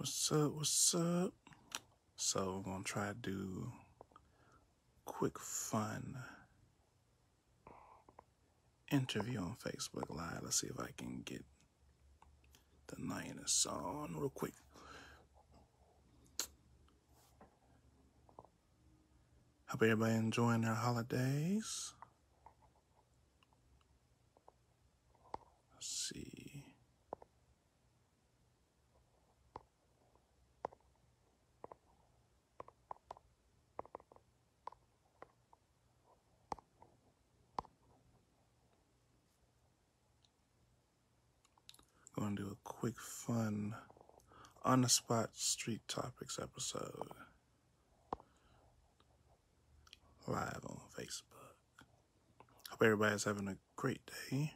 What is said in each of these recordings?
What's up? What's up? So we're gonna try to do quick fun interview on Facebook Live. Let's see if I can get the Lioness on real quick. Hope everybody enjoying their holidays. Let's see. Gonna do a quick fun on the spot street topics episode live on Facebook. Hope everybody's having a great day.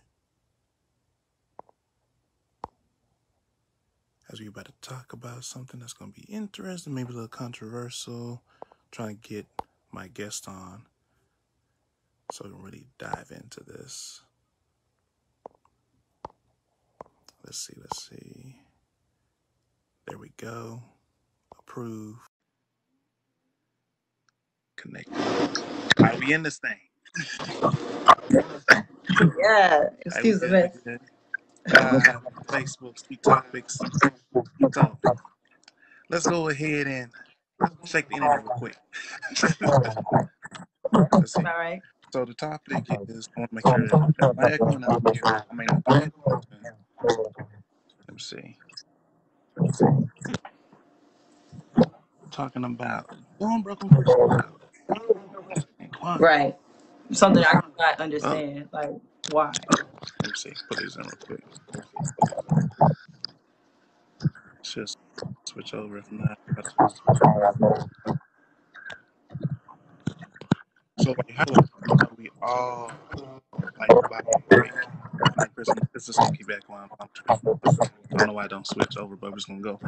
As we about to talk about something that's going to be interesting, maybe a little controversial, trying to get my guest on so we can really dive into this. Let's see. There we go. Approve. Connect. Are we in this thing? Yeah, excuse me. Facebook Street Topics. So, let's go ahead and check the internet real quick. Let's see. All right. So the topic is, I want to make sure that my echo and I may not be echo. Let me see. Talking about broken Christmas. Right. Something I cannot understand. Like, why? Let me see. Put these in real quick. Just switch over if not. So like how we all like Christmas. It's just gonna keep that going. I don't know why I don't switch over, but we're just gonna go.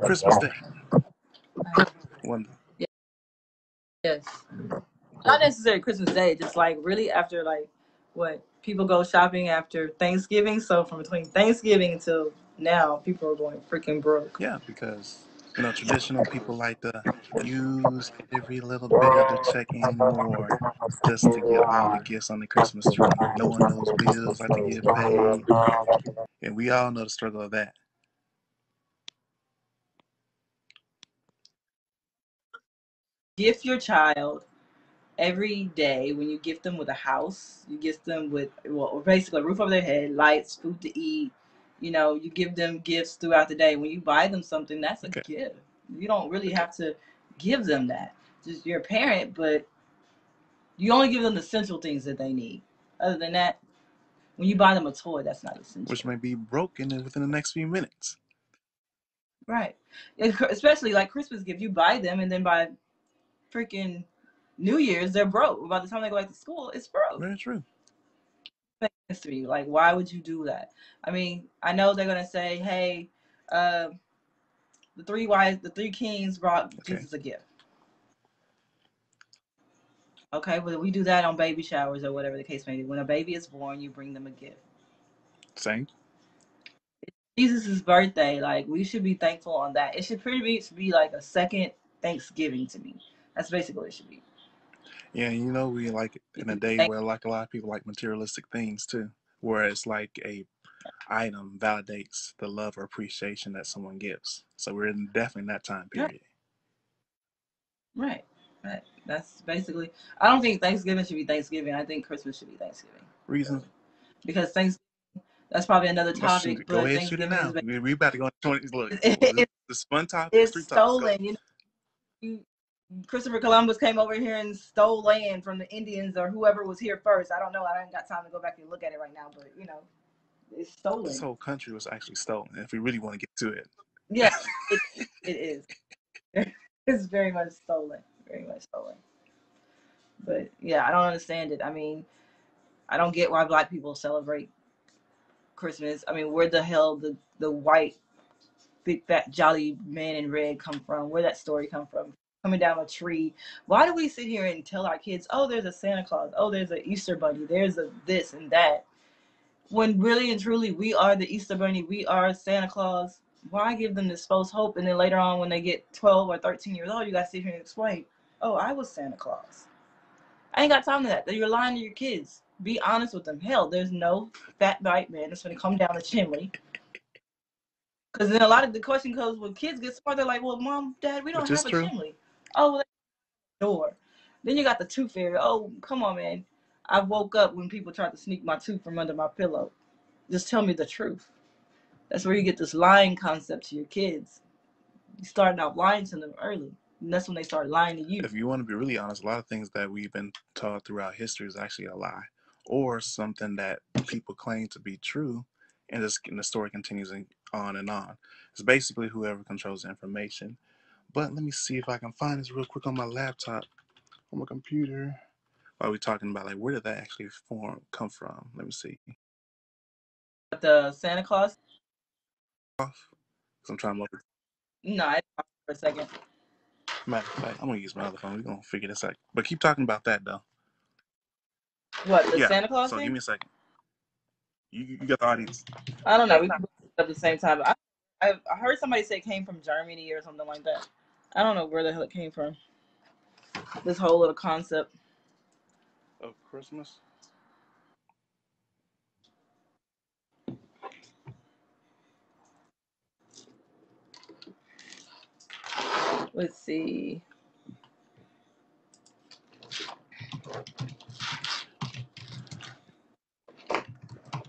Christmas Day. One. Yes. Not necessarily Christmas Day, just like really after like what people go shopping after Thanksgiving. So from between Thanksgiving until now, people are going freaking broke. Yeah, because traditional people like to use every little bit of the check-in more just to get all the gifts on the Christmas tree, knowing those bills like to get paid. And we all know the struggle of that. Gift your child every day. When you gift them with a house, you gift them with, well, basically a roof over their head, lights, food to eat. You give them gifts throughout the day. When you buy them something, that's a gift. You don't really have to give them that. Just you're a parent, but you only give them the essential things that they need. Other than that, when you buy them a toy, that's not essential. Which may be broken within the next few minutes. Right. Especially like Christmas gift. You buy them, and then by freaking New Year's, they're broke. By the time they go back to school, it's broke. Very true. To me, like, why would you do that? I mean, I know they're gonna say, "Hey, the three kings brought Jesus a gift." Okay, but we do that on baby showers or whatever the case may be. When a baby is born, you bring them a gift. Same. Jesus' birthday, like, we should be thankful on that. It should pretty much be like a second Thanksgiving to me. That's basically what it should be. Yeah, we like in a day where like a lot of people like materialistic things too, where it's like a item validates the love or appreciation that someone gives. So we're definitely in that time period. Right. That's basically. I don't think Thanksgiving should be Thanksgiving. I think Christmas should be Thanksgiving. Reason? Because Thanksgiving, that's probably another topic. Go ahead, shoot it now. We about to go into 20. Look, it's fun topic. It's stolen. Christopher Columbus came over here and stole land from the Indians or whoever was here first. I don't know. I haven't got time to go back and look at it right now, but it's stolen. This whole country was actually stolen. If we really want to get to it. Yeah, it is. It's very much stolen. Very much stolen. But yeah, I don't understand it. I mean, I don't get why Black people celebrate Christmas. I mean, where the hell the white, big, fat, jolly man in red come from? Where that story come from? Coming down a tree. Why do we sit here and tell our kids, oh, there's a Santa Claus, oh, there's an Easter Bunny, there's a this and that, when really and truly we are the Easter Bunny, we are Santa Claus, Why give them this false hope, and then later on when they get 12 or 13 years old, you got to sit here and explain, oh, I was Santa Claus. I ain't got time for that. You're lying to your kids. Be honest with them. Hell, there's no fat white man that's going to come down the chimney. Because then a lot of the question comes when kids get smart, they're like, well, mom, dad, we don't Which is have a true. chimney. Oh, well, door. Then you got the tooth fairy. Oh, come on, man. I woke up when people tried to sneak my tooth from under my pillow. Just tell me the truth. That's where you get this lying concept to your kids. You starting out lying to them early. And that's when they start lying to you. If you want to be really honest, a lot of things that we've been taught throughout history is actually a lie, or something that people claim to be true, and the story continues on and on. It's basically whoever controls the information. But let me see if I can find this real quick on my laptop, on my computer. While we're talking about like where did that actually come from? Let me see. But the Santa Claus? Off, because I'm trying to look. No, I didn't for a second. Matter of fact, I'm gonna use my other phone. We're gonna figure this out. But keep talking about that though. What, the Yeah. Santa Claus So give thing? me a second. You got the audience. I don't know. We can at the same time. I heard somebody say it came from Germany or something like that. I don't know where the hell it came from. This whole little concept. Of Christmas. Let's see.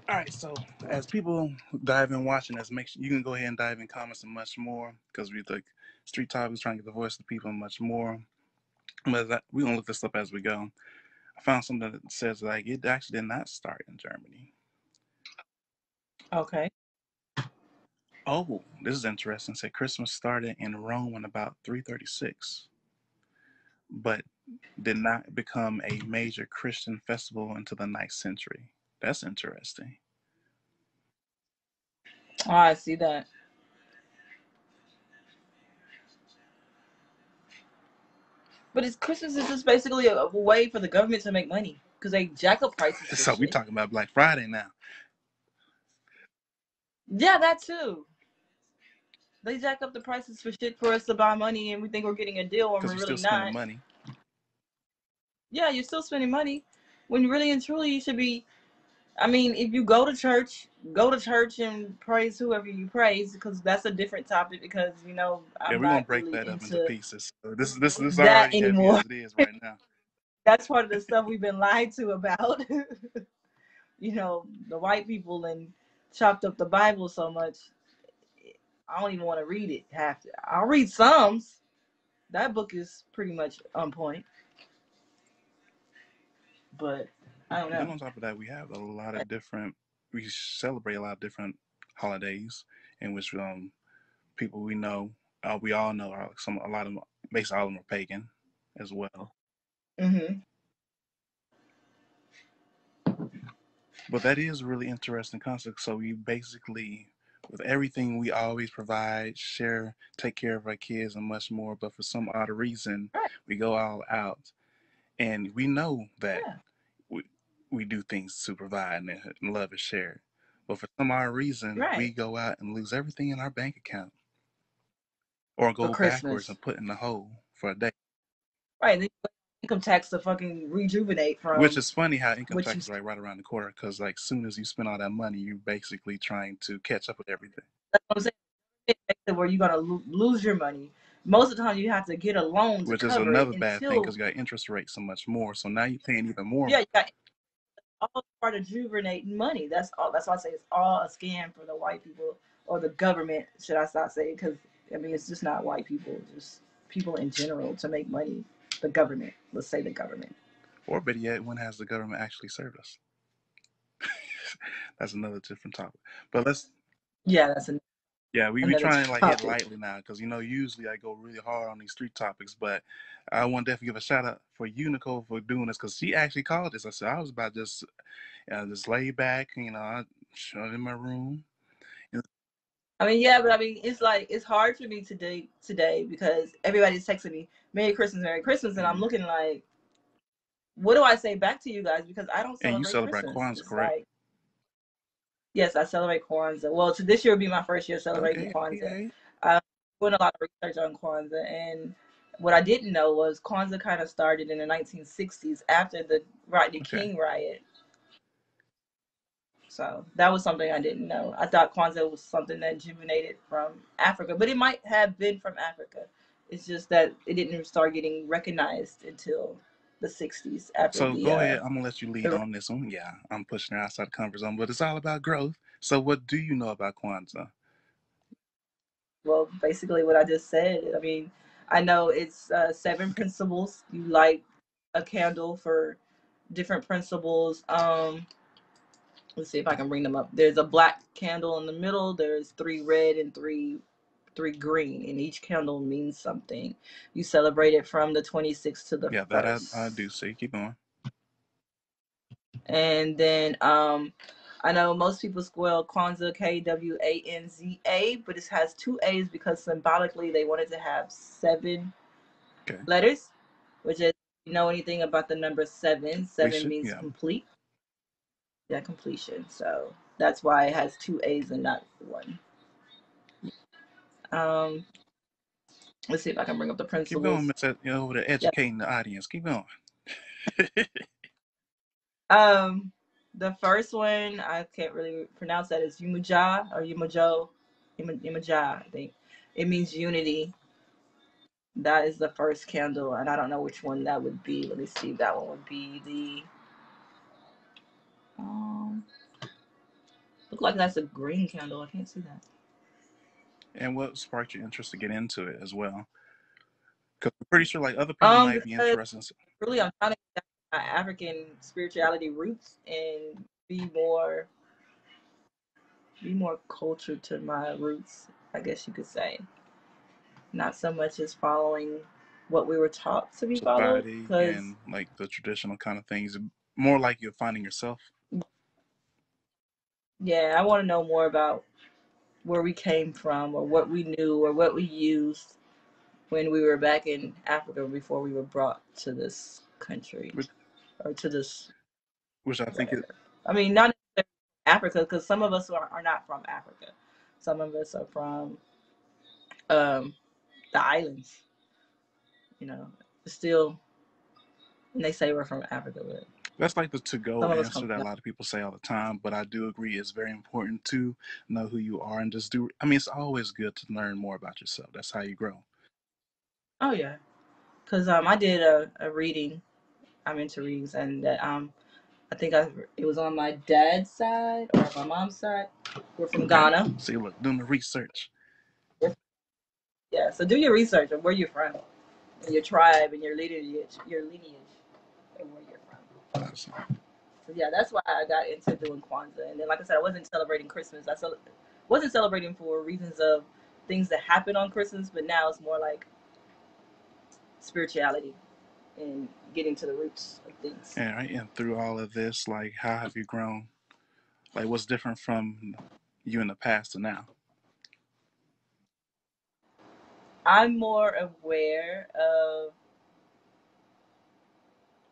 All right, so as people dive in watching us, make sure you can go ahead and dive in comments and much more because we like street topics trying to get the voice of the people and much more. But we're gonna look this up as we go. I found something that says like it actually did not start in Germany. Okay. Oh, this is interesting. It said Christmas started in Rome in about 336, but did not become a major Christian festival until the 9th century. That's interesting. Oh, I see that. But it's Christmas is just basically a way for the government to make money because they jack up prices for So we shit. talking about Black Friday now. Yeah, that too. They jack up the prices for shit for us to buy money, and we think we're getting a deal when Because we're we're really still spending not. money. Yeah, you're still spending money when really and truly you should be. I mean, if you go to church and praise whoever you praise, because that's a different topic. Because Yeah, I'm we're gonna not break really that up into into pieces. So this that already heavy anymore. as it is right now. That's part of the stuff we've been lied to about. The white people and chopped up the Bible so much. I don't even want to read it. I'll read Psalms. That book is pretty much on point. But I don't Then know. on top of that, we have a lot of different. We celebrate a lot of different holidays in which people we all know are a lot of them, basically all of them are pagan as well. Hmm. But that is a really interesting concept. So we basically, with everything we always provide, share, take care of our kids and much more. But for some odd reason, Right. we go all out, and we know that Yeah. we we do things to provide and love is shared. But for some odd reason, we Right. go out and lose everything in our bank account, or For go backwards Christmas. and put in the hole for a day. Right. And then income tax to fucking rejuvenate Which from is funny how income what you. tax is right around the corner because like soon as you spend all that money, you're basically trying to catch up with everything. That's what I'm saying. Where you're gonna lose your money. Most of the time, you have to get a loan to Which is cover it another bad thing because until. you got interest rates so much more. So now you're paying even more. Yeah, you got all part of rejuvenating money. That's all. That's why I say it's all a scam for the white people or the government. Should I stop saying? Because I mean, it's just not white people. Just people in general to make money. The government. Let's say the government. Or better yet, when has the government actually served us? That's another different topic. But let's Yeah, that's yeah, we another trying to like hit topic. lightly now because usually I go really hard on these street topics, but I want to definitely give a shout out for you, Nicole, for doing this because she actually called this. I said I was about just lay back, I shut in my room. I mean, yeah, but I mean, it's like it's hard for me today because everybody's texting me Merry Christmas," and I'm Mm. looking like, what do I say back to you guys? Because I don't And you celebrate celebrate Christmas. Kwanzaa, It's correct? like, Yes, I celebrate Kwanzaa. Well, so this year will be my first year celebrating Okay, Kwanzaa. okay. I'm doing a lot of research on Kwanzaa, and what I didn't know was Kwanzaa kind of started in the 1960s after the Rodney Okay. King riot. So that was something I didn't know. I thought Kwanzaa was something that originated from Africa, but it might have been from Africa. It's just that it didn't start getting recognized until the 60s after So go ahead. the I'm gonna let you lead on this one. Yeah, I'm pushing her outside the comfort zone, but it's all about growth. So what do you know about Kwanzaa? well, basically what I just said. I mean, I know it's seven Okay. principles. You light a candle for different principles. Let's see if I can bring them up. There's a black candle in the middle. There's three red and three green, and each candle means something. You celebrate it from the 26th to the Yeah, that I do 1st. see. Keep going. And then I know most people spell Kwanzaa Kwanzaa, but it has two A's because symbolically they wanted to have seven Okay. letters, which is, you know anything about the number seven, seven Completion. means Yeah. complete. Yeah, completion. So that's why it has two A's and not one. Um, let's see if I can bring up the Keep going, principles. Miss. Over there Yeah. educating the audience. Keep going. Um, the first one I can't really pronounce that is Yumuja or Yumujo, Yumuja. I think it means unity. That is the first candle, and I don't know which one that would be. Let me see. That one would be the. Um, look like that's a green candle. I can't see that. And what sparked your interest to get into it as well? Because I'm pretty sure like other people might be Because interested. really, I'm trying to get my African spirituality roots and be more cultured to my roots. I guess you could say, not so much as following what we were taught to be followed. Society Because and like the traditional kind of things. More like you're finding yourself. yeah, I want to know more about where we came from, or what we knew, or what we used when we were back in Africa before we were brought to this country which, or to this which I think it. whatever. I mean, not necessarily Africa, because some of us are not from Africa. Some of us are from um, the islands. You know, still, and they say we're from Africa, but That's like the to-go some of us come answer that a from. lot of people say all the time, but I do agree it's very important to know who you are and just do. I mean, it's always good to learn more about yourself. That's how you grow. Oh yeah, because I did a reading. I'm into readings, and that I think it was on my dad's side or my mom's side. We're from Okay. Ghana. See, look, doing the research. Yeah, so do your research of where you're from, and your tribe, and your lineage, and where you're from. Awesome. So yeah, that's why I got into doing Kwanzaa. And then, like I said, I wasn't celebrating Christmas. Wasn't celebrating for reasons of things that happen on Christmas, but now it's more like spirituality and getting to the roots of things. And right, and through all of this, like, how have you grown? Like, what's different from you in the past to now? I'm more aware of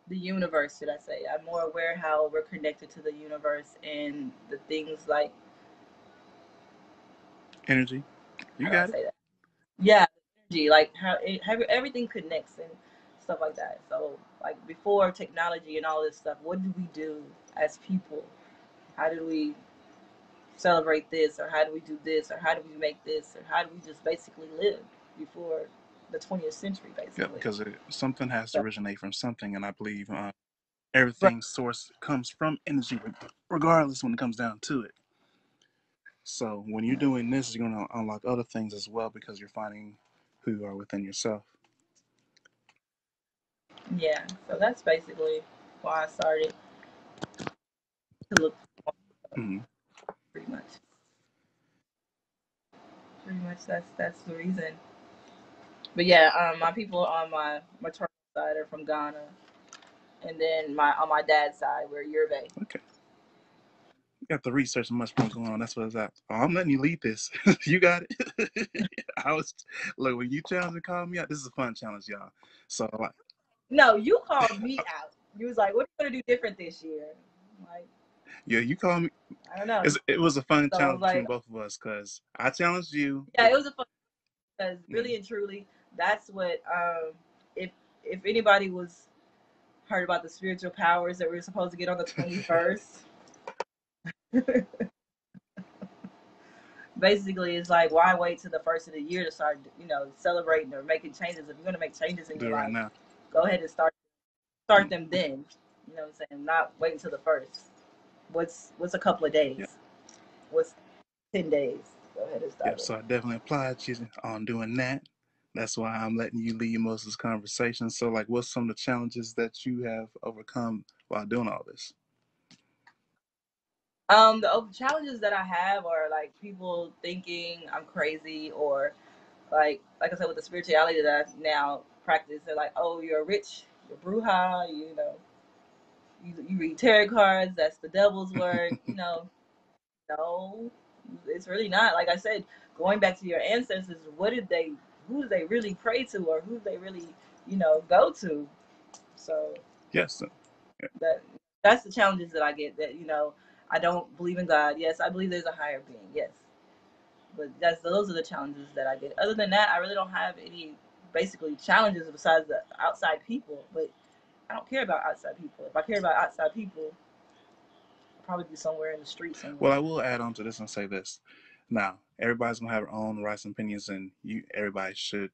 the universe, should I say. I'm more aware how we're connected to the universe and the things like, Energy. You how do I got it. say that? Yeah, energy, like how everything connects and stuff like that. So, like before technology and all this stuff, what did we do as people? How did we celebrate this, or how do we do this, or how do we make this, or how do we just basically live before the 20th century, Yeah, basically? because something has to So, originate from something, and I believe right. everything's source comes from energy, regardless when it comes down to it. So when you're doing this, you're going to unlock other things as well because you're finding who you are within yourself. Yeah, so that's basically why I started to look Mm-hmm. pretty much. Pretty much that's the reason. But yeah, my people on my maternal side are from Ghana, and then my on my dad's side we're Yoruba. Okay. You got the research and much more going on. That's what it's at. Oh, I'm letting you lead this. You got it. I was look when you challenge and call me out. This is a fun challenge, y'all. So No, you called me out. You was like, "What are you gonna do different this year?" I'm like, Yeah, you call me. I don't know. It was a fun So I was challenge between like, both of us because I challenged you yeah, with. it was a fun because Yeah, really and truly, that's what if anybody was heard about the spiritual powers that we were supposed to get on the 21st. Basically, it's like, why wait to the first of the year to start, celebrating or making changes? If you're going to make changes in do your it right life, now. go ahead and start them then. You know what I'm saying? Not wait until the first. What's a couple of Yeah, days? What's 10 days? Go ahead and yeah. start it. So I definitely applaud you on doing that. That's why I'm letting you lead most of this conversation. So, like, what's some of the challenges that you have overcome while doing all this? The challenges that I have are like people thinking I'm crazy, or like I said with the spirituality that I now practice. They're like, oh, you're rich, you're bruja, you read tarot cards. That's the devil's work. No, it's really not. Like I said, going back to your ancestors, who did they really pray to, or who did they really, go to? So Yes. that that's the challenges that I get. That I don't believe in God. Yes, I believe there's a higher being. Yes, but those are the challenges that I get. Other than that, I really don't have any basically challenges besides the outside people. But I don't care about outside people. If I care about outside people, I'll probably be somewhere in the street Well, somewhere. I will add on to this and say this. Now, everybody's gonna have their own rights and opinions, and everybody should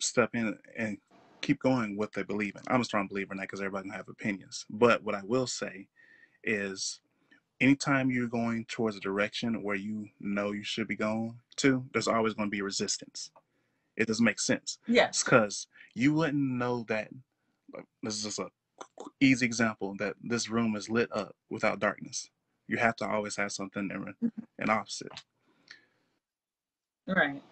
step in and keep going what they believe in. I'm a strong believer in that because everybody can have opinions. But what I will say is, anytime you're going towards a direction where you know you should be going to, there's always going to be resistance. It doesn't make sense. It's Yes. because you wouldn't know that. This is just a easy example that this room is lit up without darkness. You have to always have something in opposite. Right.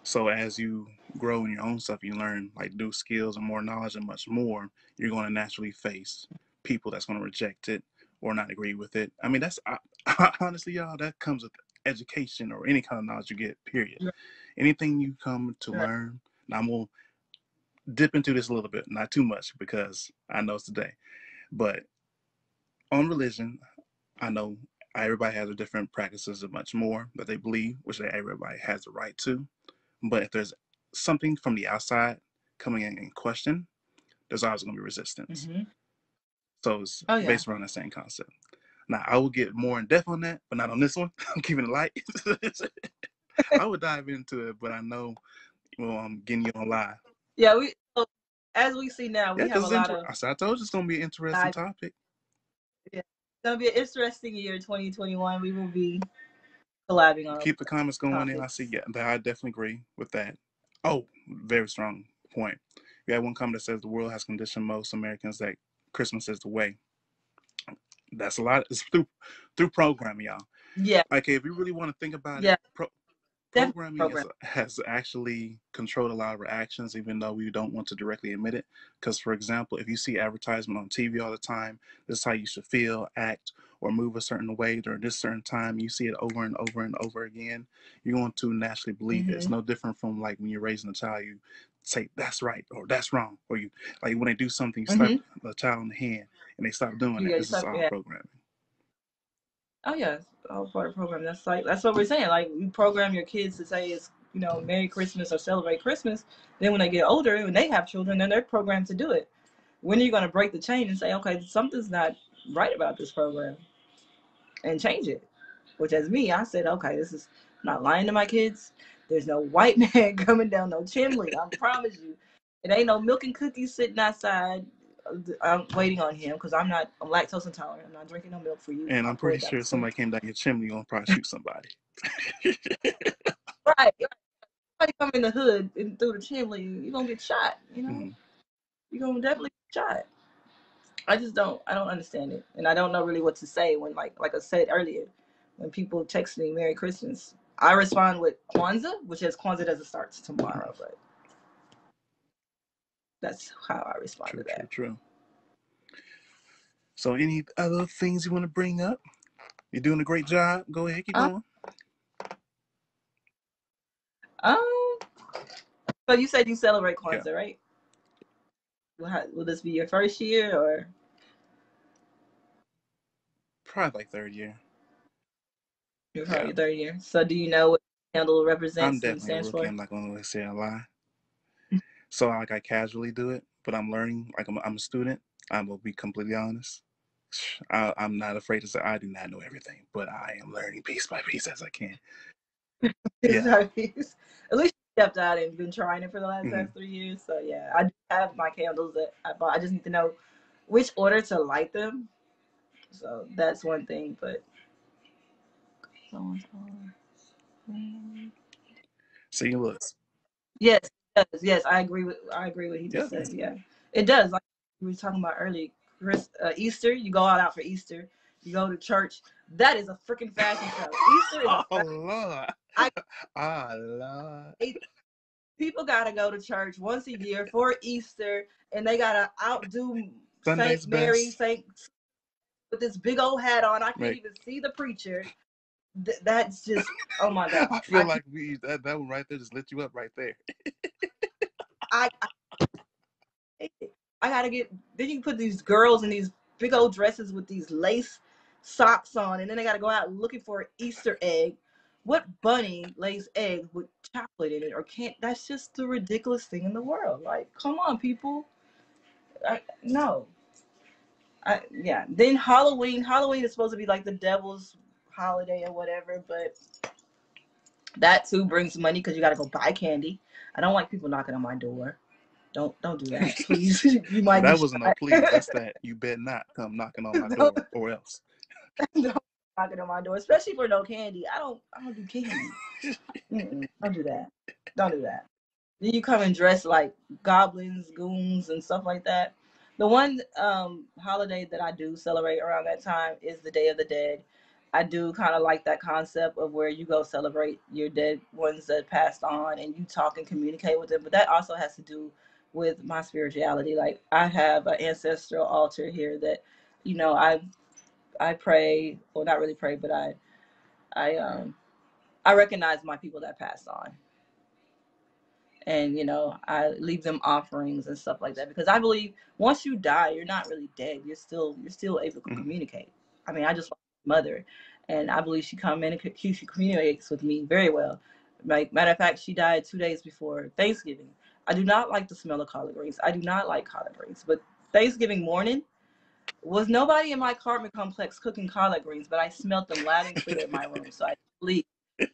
So as you grow in your own stuff, you learn like new skills and more knowledge and much more. You're going to naturally face people that's going to reject it or not agree with it. I mean, honestly, y'all, that comes with education or any kind of knowledge you get. Period. Anything you come to Right. learn. Now I'm gonna dip into this a little bit, not too much because I know it's today. But on religion, I know everybody has a different practices and much more that they believe, which everybody has the right to. But if there's something from the outside coming in question, there's always going to be resistance. Mm-hmm. So it's Oh yeah. based around the same concept. Now, I will get more in depth on that, but not on this one. I'm keeping it light. I would dive into it, but I know, well, I'm getting you on live. Yeah. As we see now, Yeah, we have a because lot of. I told you it's going to be an interesting topic. Yeah. It's gonna be an interesting year, 2021. We will be collabing on Keep the comments going in. I see, topics. yeah, I definitely agree with that. Oh, very strong point. We had one comment that says the world has conditioned most Americans that Christmas is the way. That's a lot. It's through programming, y'all. Yeah. Okay, if you really want to think about it, Yeah. Definitely programming program. has actually controlled a lot of our actions, even though we don't want to directly admit it. Because, for example, if you see advertisement on TV all the time, this is how you should feel, act, or move a certain way during this certain time. You see it over and over and over again. You're going to naturally believe it. It's Mm-hmm. no different from like when you're raising a child. You say that's right or that's wrong, or you like when they do something, you slap Mm-hmm. the child on the hand and they stop doing it. Yeah. This is all Yeah. programming. Oh yeah. It's all part of the program. That's what we're saying. Like you program your kids to say it's Merry Christmas or celebrate Christmas. Then when they get older, when they have children, then they're programmed to do it. When are you going to break the chain and say, okay, something's not right about this program, and change it? Which, as me, I said, okay, this is I'm not lying to my kids. There's no white man coming down no chimney. I promise you. It ain't no milk and cookies sitting outside. I'm waiting on him because I'm lactose intolerant. I'm not drinking no milk for you. And I'll I'm pull pretty it down sure the if sink. somebody came down your chimney, you're gonna probably shoot somebody. Right. Somebody come in the hood and through the chimney, you're gonna get shot. Mm-hmm. You're gonna definitely get shot. I don't understand it, and I don't know really what to say when like I said earlier, when people text me Merry Christmas, I respond with Kwanzaa, which is Kwanzaa doesn't start tomorrow, but that's how I respond to True, true, that. true. So, any other things you want to bring up? You're doing a great job. Go ahead, keep Um, going. um so you said you celebrate Yeah. Kwanzaa, right? Will this be your first year or? Probably like third year. You're Yeah. probably your third year. So do you know what candle I'm represents and definitely a stands rookie. for? I'm not going to say a lie. So like I casually do it, but I'm learning. Like I'm a student. I will be completely honest. I'm not afraid to say I do not know everything, but I am learning piece by piece as I can. Yeah. At least you stepped out and been trying it for the last Hmm. 3 years. So yeah, I do have my candles that I bought. I just need to know which order to light them. So that's one thing. But See, look. yes, it does. Yes, I agree with what he Yeah. just said. Yeah, it does. Like we were talking about earlier, Easter. You go all out for Easter. You go to church. That is a freaking fashion show. Easter is a Oh Lord. I Oh Lord. people gotta go to church once a year for Easter, and they gotta outdo Sunday's Saint Mary, best. Saint with this big old hat on. I can't Right. even see the preacher. That's just, oh my god. I feel like that one right there just lit you up right there. I, I, I gotta get. Then you put these girls in these big old dresses with these lace socks on, and then they gotta go out looking for an Easter egg. What bunny lays eggs with chocolate in it, or can't? That's just the ridiculous thing in the world. Like, come on, people. No. Yeah. Then Halloween. Halloween is supposed to be like the devil's holiday or whatever, but that too brings money because you got to go buy candy. I don't like people knocking on my door. Don't do that, please. You Well, might that get wasn't no shot. please. That's that you better not come knocking on my don't, door or else. don't knocking on my door, especially for no candy. I don't do candy. Don't do that. Don't do that. Then you come and dress like goblins, goons, and stuff like that. The one holiday that I do celebrate around that time is the Day of the Dead. I do kind of like that concept of where you go celebrate your dead ones that passed on and you talk and communicate with them. But that also has to do with my spirituality. Like I have an ancestral altar here that, I pray, well not really pray, but I I recognize my people that passed on, and I leave them offerings and stuff like that because I believe once you die you're not really dead, you're still able to Mhm. communicate. I mean, I just like my mother, and I believe she come in and she communicates with me very well. Like, matter of fact, she died 2 days before Thanksgiving. I do not like the smell of collard greens. I do not like collard greens, but Thanksgiving morning was nobody in my apartment complex cooking collard greens, but I smelled them loud and clear in my room, so I believe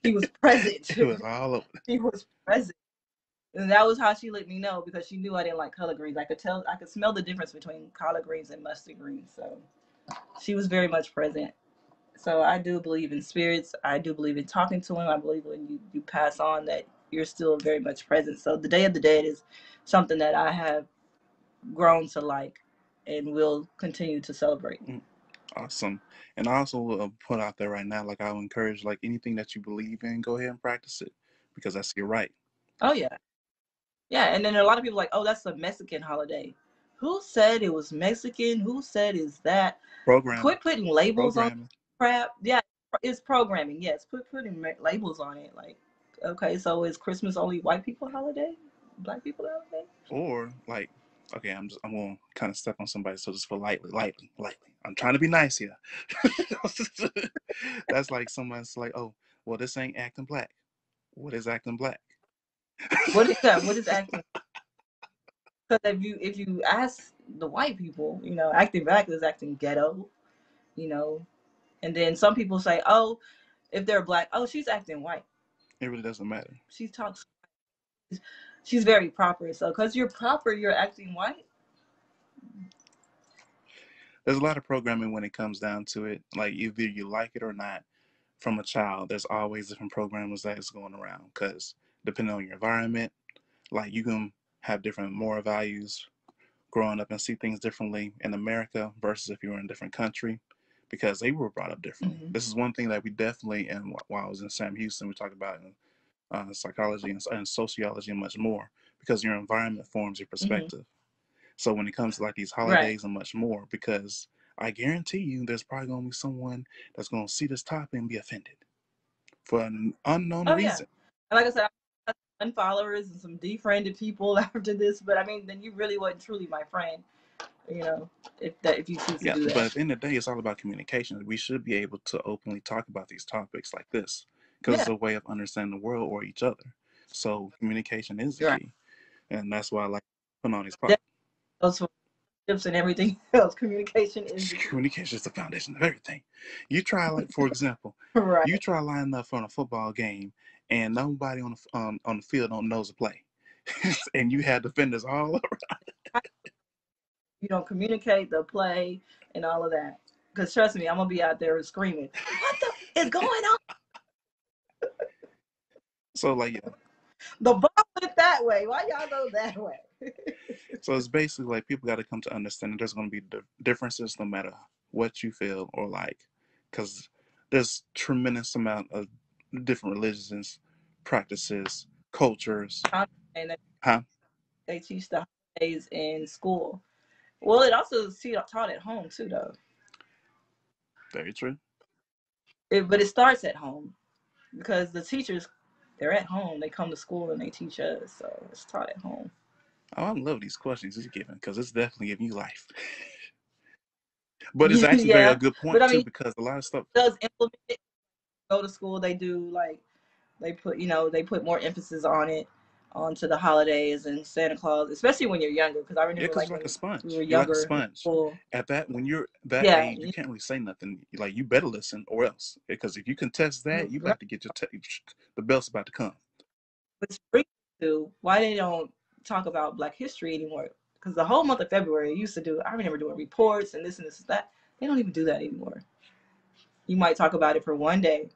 she was present. It was all over. She was present. And that was how she let me know because she knew I didn't like collard greens. I could smell the difference between collard greens and mustard greens. So she was very much present. So I do believe in spirits. I do believe in talking to him. I believe when you pass on that you're still very much present. So the Day of the Dead is something that I have grown to like and will continue to celebrate. Awesome. And I also will put out there right now, like I'll encourage, like anything that you believe in, go ahead and practice it because that's your right. Oh yeah. Yeah, and then a lot of people are like, oh, that's a Mexican holiday. Who said it was Mexican? Who said is that? Programming, Quit putting labels on programming, crap. Yeah, it's programming. Yes, putting labels on it. Like, okay, so is Christmas only white people holiday? Black people holiday? or like, okay, I'm gonna kind of step on somebody, so just for lightly. I'm trying to be nice here. That's like someone's like, oh, well, this ain't acting black. What is acting black? What is that? What is acting? Because if you ask the white people, acting black is acting ghetto. You know, and then some people say, oh, if they're black, oh, she's acting white. It really doesn't matter. She talks. She's very proper. So because you're proper, you're acting white. There's a lot of programming when it comes down to it. Like either you like it or not, from a child, there's always different programmers that's going around. Because depending on your environment, like you can have different moral values growing up and see things differently in America versus if you were in a different country because they were brought up differently. Mm-hmm. This is one thing that we definitely, and while I was in Sam Houston, we talked about in psychology and sociology and much more because your environment forms your Mm-hmm. perspective. So when it comes to like these Right. holidays and much more, because I guarantee you there's probably going to be someone that's going to see this topic and be offended for an unknown Oh yeah. reason. And like I said, I have unfollowers and some defriended people after this, but I mean, then you really wasn't truly my friend. You know, if you choose to Yeah, do but that. at the end of the day, it's all about communication. We should be able to openly talk about these topics like this because Yeah, it's a way of understanding the world or each other. So communication is the right. key, and that's why I like putting on these That podcasts. goes for tips and everything else. Communication is the key. Communication is the foundation of everything. You try, like for example, you Right. try lining up for a football game, and nobody on the field don't knows the play, and you have defenders all over. You don't communicate the play and all of that. Because trust me, I'm gonna be out there screaming, "What the is going on?" So like yeah, The ball went that way. Why y'all go that way? so it's basically like people got to come to understand that there's going to be differences no matter what you feel or like, because there's tremendous amount of different religions, practices, cultures. And Huh? they teach the holidays in school. Well, it also is taught at home too, though. Very true. But it starts at home because the teachers, they're at home. They come to school and they teach us, so it's taught at home. Oh, I love these questions you're giving because it's definitely giving you life. But it's actually very a Yeah, good but point I too mean, because a lot of stuff. does implement it. Go to school. They do like they put they put more emphasis on it onto the holidays and Santa Claus, especially when you're younger. Because I Yeah, remember because like you're like a when we sponge. were You're like a younger in sponge. school. At that, when you're that Yeah, age, you can't really say nothing. Like you better listen or else, because if you contest that, you right. about to get the belt's about to come. Which brings me to why they don't talk about Black History anymore. Because the whole month of February, used to do. I remember doing reports and this and that. They don't even do that anymore. You might talk about it for one day,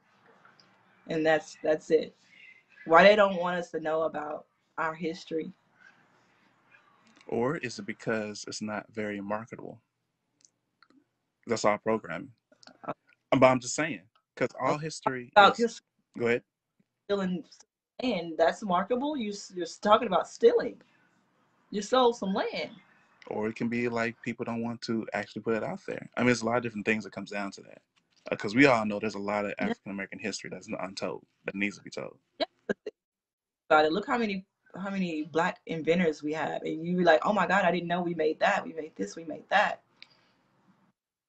and that's it. Why they don't want us to know about our history? Or is it because it's not very marketable? That's all programming. But I'm just saying, because all history About is. history Go ahead. stealing, and that's marketable. You're talking about stealing. You sold some land. Or it can be like people don't want to actually put it out there. I mean, there's a lot of different things that comes down to that. Because we all know there's a lot of Yeah, African American history that's not untold that needs to be told. yeah. About it. Look how many Black inventors we have, and you be like, oh my God, I didn't know we made that. We made this. We made that.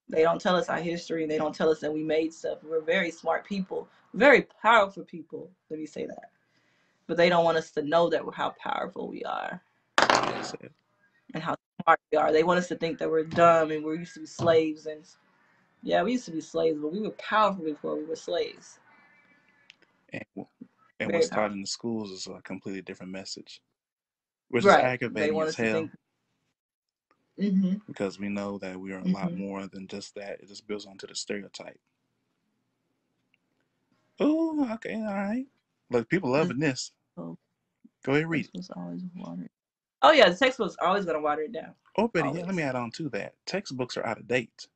They don't tell us our history, and they don't tell us that we made stuff. We're very smart people, very powerful people. Let me say that. But they don't want us to know that how powerful we are Well said. and how smart we are. They want us to think that we're dumb and we used to be slaves. And yeah, we used to be slaves, but we were powerful before we were slaves. And, and Very what's taught powerful. in the schools is a completely different message, which is Right. They aggravating want as us to think. hell Mm-hmm. because we know that we are a lot Mm-hmm. more than just that. It just builds onto the stereotype. Oh, okay, all right. Look, people The loving this. Go ahead, read text it. was always watered. Oh yeah, the text was always gonna water it down. Or better yet, let me Always. add on to that. Textbooks are out of date.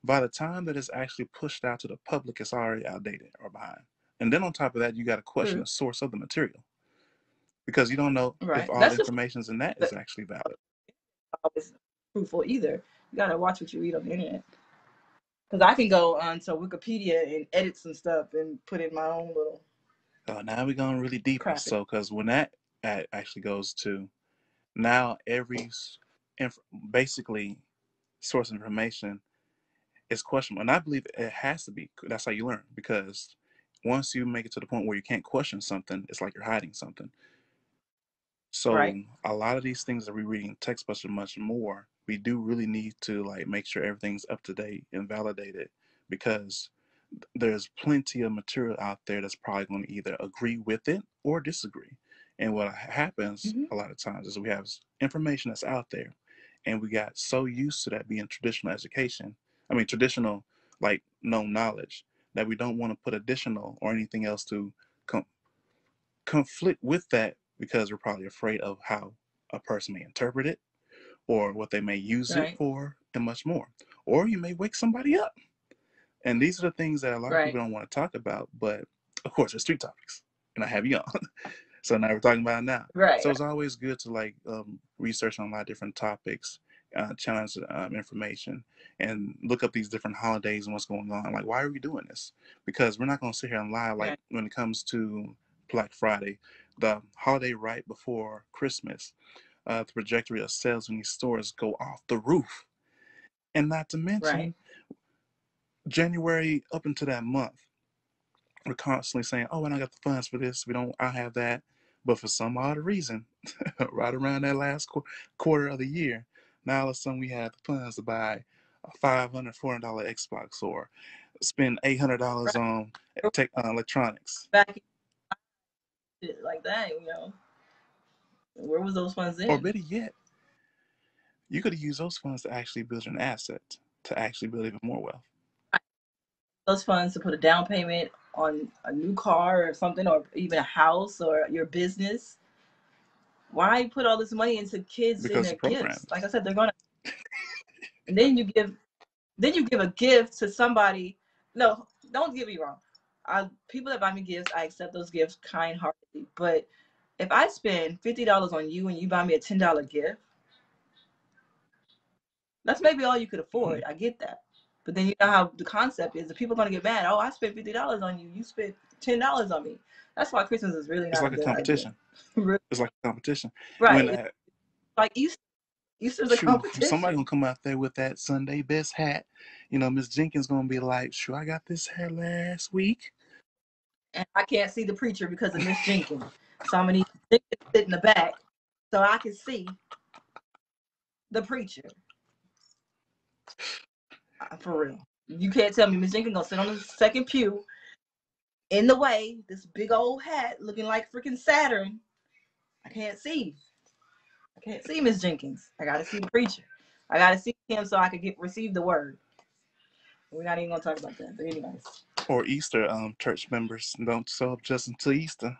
By the time that it's actually pushed out to the public, it's already outdated or behind. And then on top of that, you got to question True. the source of the material because you don't know if Right. all the That's just information in that the is actually valid. always truthful either. You gotta watch what you read on the internet. Because I can go onto Wikipedia and edit some stuff and put in my own little Now we're going really deeper. crap. So, because when that actually goes to now, every inf- basically source of information is questionable. And I believe it has to be. That's how you learn because once you make it to the point where you can't question something, it's like you're hiding something. So Right. a lot of these things that we read in textbooks and much more, we do really need to like make sure everything's up to date and validated because there's plenty of material out there that's probably going to either agree with it or disagree. And what happens Mm-hmm. a lot of times is we have information that's out there and we got so used to that being traditional education. I mean, traditional, like known knowledge, that we don't want to put additional or anything else to com- conflict with that because we're probably afraid of how a person may interpret it or what they may use it Right. for and much more. Or you may wake somebody up. And these are the things that a lot of Right. people don't want to talk about, but of course, it's street topics, and I have you on. So now we're talking about it now. Right. So it's always good to like research on a lot of different topics, challenge information, and look up these different holidays and what's going on. Like, why are we doing this? Because we're not going to sit here and lie. Like Right. when it comes to Black Friday, the holiday right before Christmas, the trajectory of sales in these stores go off the roof. And not to Right. mention, January up into that month, we're constantly saying, "Oh, I don't got the funds for this. We don't. I have that." But for some odd reason, right around that last quarter of the year, now all of a sudden we have the funds to buy a $500 Xbox or spend $800 Right. on tech electronics. Back like that, where was those funds Or in? better yet, you could use those funds to actually build an asset to actually build even more wealth. Those funds to put a down payment on a new car or something, or even a house or your business. Why put all this money into kids and Because their the program. gifts? Like I said, they're gonna, and then you give a gift to somebody. No, don't get me wrong. People that buy me gifts, I accept those gifts kind heartedly. But if I spend $50 on you and you buy me a $10 gift, that's maybe all you could Mhm. afford. I get that. But then you know how the concept is, the people are gonna get mad. Oh, I spent $50 on you. You spent $10 on me. That's why Christmas is really It's not a like a good idea. competition. It's like a competition. Right. When It's like Easter. Easter's a shoot, somebody competition. gonna come out there with that Sunday best hat. Miss Jenkins gonna be like, "Sure, I got this hat last week." And I can't see the preacher because of Miss Jenkins. So I'm gonna need Jenkins to sit in the back so I can see the preacher. For real. You can't tell me Miss Jenkins gonna sit on the second pew in the way, this big old hat looking like freaking Saturn. I can't see. I can't see Miss Jenkins. I gotta see the preacher. I gotta see him so I can receive the word. We're not even gonna talk about that. But anyways. Or Easter, church members don't show up just until Easter,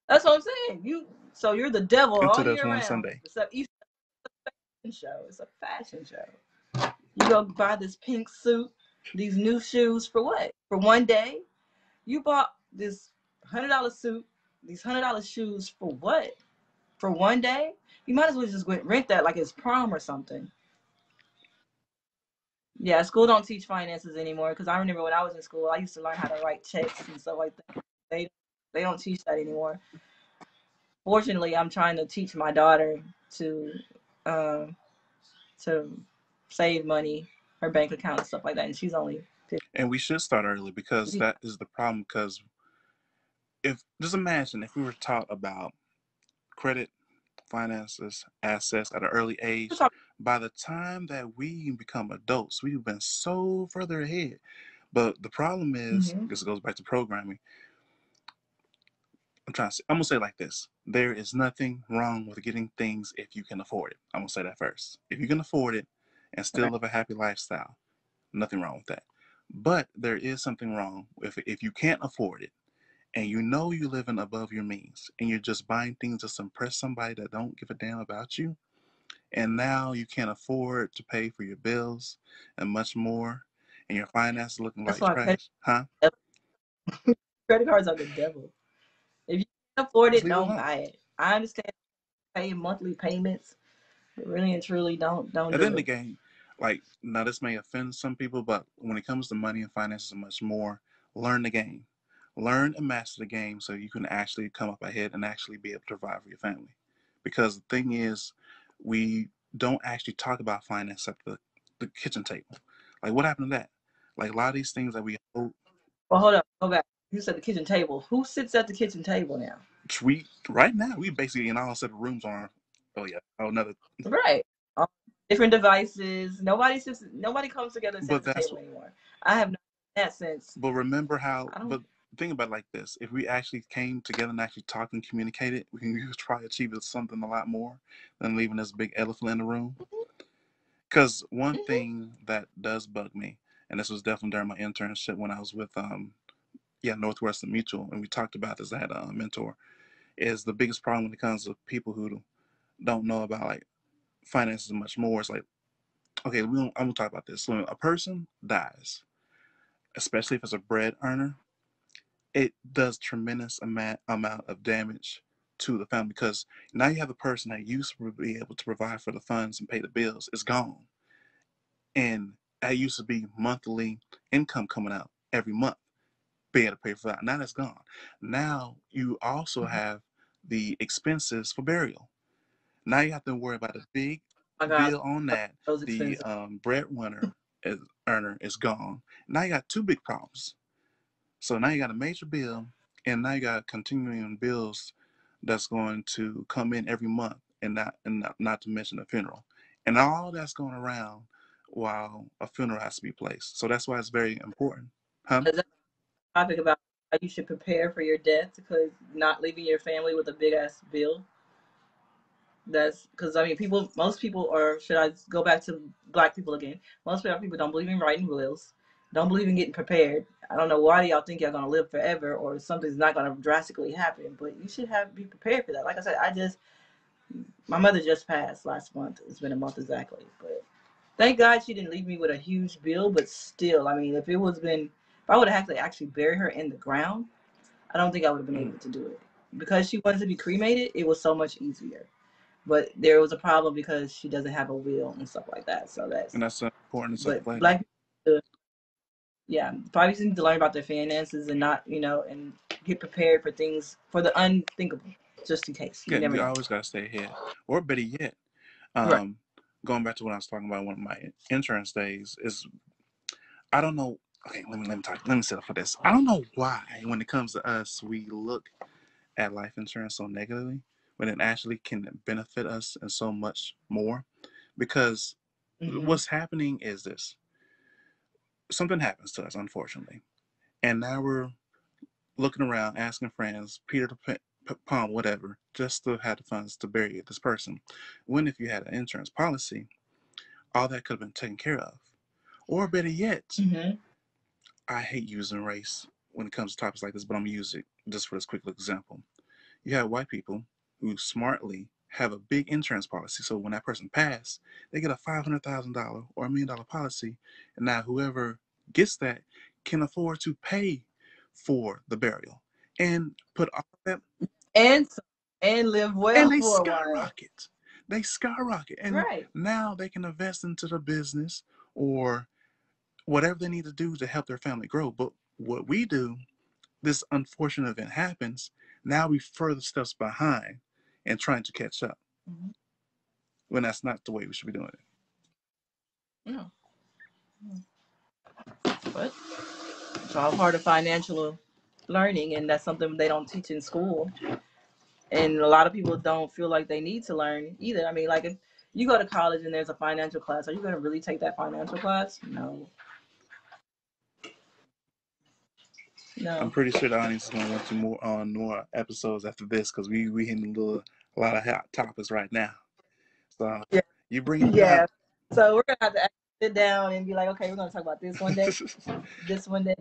That's what I'm saying. You're the devil all until there's year one round. Sunday. Except Easter show. It's a fashion show. You go buy this pink suit, these new shoes for what? For one day? You bought this $100 suit, these $100 shoes for what? For one day? You might as well just rent that like it's prom or something. Yeah, school don't teach finances anymore because I remember when I was in school, I used to learn how to write checks and stuff like that. They they don't teach that anymore. Fortunately, I'm trying to teach my daughter to um, to save money, her bank account and stuff like that, and she's only 15. And we should start early because that is the problem. Because if just imagine if we were taught about credit, finances, assets at an early age, by the time that we become adults, we've been so further ahead. But the problem is, Mm-hmm. this goes back to programming. I'm gonna say it like this: there is nothing wrong with getting things if you can afford it. I'm gonna say that first. If you can afford it and still Right. live a happy lifestyle, nothing wrong with that. But there is something wrong if you can't afford it and you're living above your means and you're just buying things just to impress somebody that don't give a damn about you, and now you can't afford to pay for your bills and much more, and your finances looking That's like why credit trash, huh? credit cards are the devil. If you can afford Just it, leave it don't alone. buy it. I understand paying monthly payments, but really and truly, don't And then do the it. game, like, now this may offend some people, but when it comes to money and finances and much more, learn the game. Learn and master the game so you can actually come up ahead and actually be able to provide for your family. Because the thing is, we don't actually talk about finance at the kitchen table. Like, what happened to that? Like, a lot of these things that Well, hold up, go back. You said the kitchen table. Who sits at the kitchen table now? right now, we basically in all set of rooms on, oh, yeah, oh, another, Right. Um, Different devices. Nobody comes together and sits but at the that's table anymore. I have not in that sense. But remember how, I don't. but think about it like this. If we actually came together and actually talked and communicated, we can try to achieve something a lot more than leaving this big elephant in the room. Because one Mm-hmm. thing that does bug me, and this was definitely during my internship when I was with, Northwestern Mutual, and we talked about this, I had a mentor, is the biggest problem when it comes to people who don't know about like finances much more. It's like, okay, I'm going to talk about this. So when a person dies, especially if it's a bread earner, it does tremendous amount of damage to the family because now you have the person that used to be able to provide for the funds and pay the bills is gone, and that used to be monthly income coming out every month, being able to pay for that. Now that's gone. Now you also have the expenses for burial. Now you have to worry about a big. my God, bill on that, those the expensive. breadwinner is, earner is gone. Now you got two big problems. So now you got a major bill, and now you got continuing bills that's going to come in every month, and not to mention a funeral, and all that's going around while a funeral has to be placed. So that's why it's very important, huh? Is that a topic about how you should prepare for your death because not leaving your family with a big ass bill? That's because I mean, most people, or should I go back to black people again? Most black people don't believe in writing wills, don't believe in getting prepared. I don't know why y'all think y'all gonna live forever or something's not gonna drastically happen, but you should be prepared for that. Like I said, my mother just passed last month. It's been a month exactly, but thank God she didn't leave me with a huge bill. But still, I mean, if I would have actually bury her in the ground, I don't think I would have been Mm. able to do it because she wanted to be cremated. It was so much easier, but there was a problem because she doesn't have a will and stuff like that. So And that's the importance of but planning. black people, yeah, probably just need to learn about their finances and not, and get prepared for things, for the unthinkable, just in case. You Yeah, never you know. always got to stay ahead. Or better yet, Right. um, going back to what I was talking about, one of my insurance days is, I don't know. Okay, let me talk. Let me set up for this. I don't know why when it comes to us, we look at life insurance so negatively when it actually can benefit us and so much more. Because Mm-hmm. what's happening is this: something happens to us, unfortunately, and now we're looking around, asking friends, Peter to Palm, whatever, just to have the funds to bury this person. When if you had an insurance policy, all that could have been taken care of. Or better yet, Mm-hmm. I hate using race when it comes to topics like this, but I'm going to use it just for this quick example. You have white people who smartly have a big insurance policy, so when that person passed, they get a $500,000 or $1 million policy, and now whoever gets that can afford to pay for the burial and put all that, and and live well and they for a while. skyrocket. They skyrocket, and Right. now they can invest into the business or whatever they need to do to help their family grow. But what we do, this unfortunate event happens, now we further steps behind and trying to catch up Mm-hmm. when that's not the way we should be doing it. Yeah. But it's all part of financial learning, and that's something they don't teach in school. And a lot of people don't feel like they need to learn either. I mean, like if you go to college and there's a financial class, are you going to really take that financial class? No, I'm no. pretty sure the audience is going to want to more on more episodes after this because we hitting a lot of hot topics right now. So Yeah, you bringing it yeah. out. So we're gonna have to sit down and be like, okay, we're gonna talk about this one day,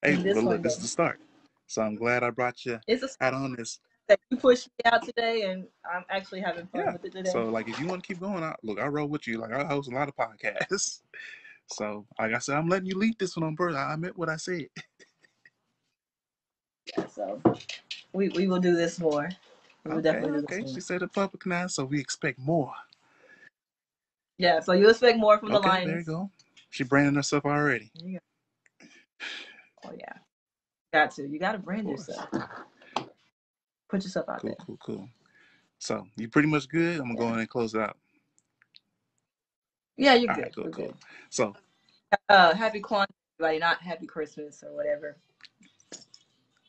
Hey, and but this look, one this day. is the start. So I'm glad I brought you It's a out on this. that you pushed me out today, and I'm actually having fun Yeah. with it today. So like, if you want to keep going, look, I roll with you. Like I host a lot of podcasts. So like I said, I'm letting you lead this one on birth. I meant what I said. Yeah, so we will do this more. We will Okay, definitely do this okay. more. She said it public now, so we expect more. Yeah, so you expect more from the Okay, there you Lioness. go. She branding herself already. There you go. Oh yeah, got to. You got to Of brand course. yourself. Put yourself out Cool, there. cool, cool. So you pretty much good. I'm gonna go Yeah. in and close it out. Yeah, you're All right, good. cool, We're cool. good. So Happy Kwanzaa, everybody. Not Happy Christmas or whatever.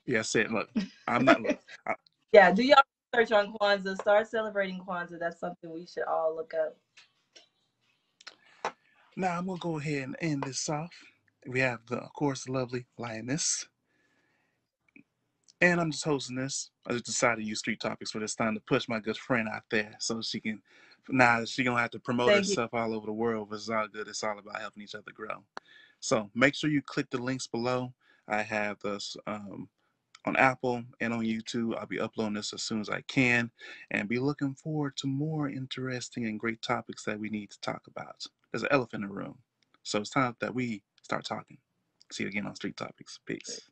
yeah, I said, look, I'm not look. I, Yeah, do y'all research on Kwanzaa? Start celebrating Kwanzaa. That's something we should all look up. now I'm gonna go ahead and end this off. We have the, of course, the lovely Lioness, and I'm just hosting this. I just decided to use street topics for this time to push my good friend out there, so she can. Now she gonna have to promote Thank you. herself all over the world, but it's all good. It's all about helping each other grow. So make sure you click the links below. I have this on Apple and on YouTube. I'll be uploading this as soon as I can and be looking forward to more interesting and great topics that we need to talk about. There's an elephant in the room. So it's time that we start talking. See you again on Street Topics. Peace.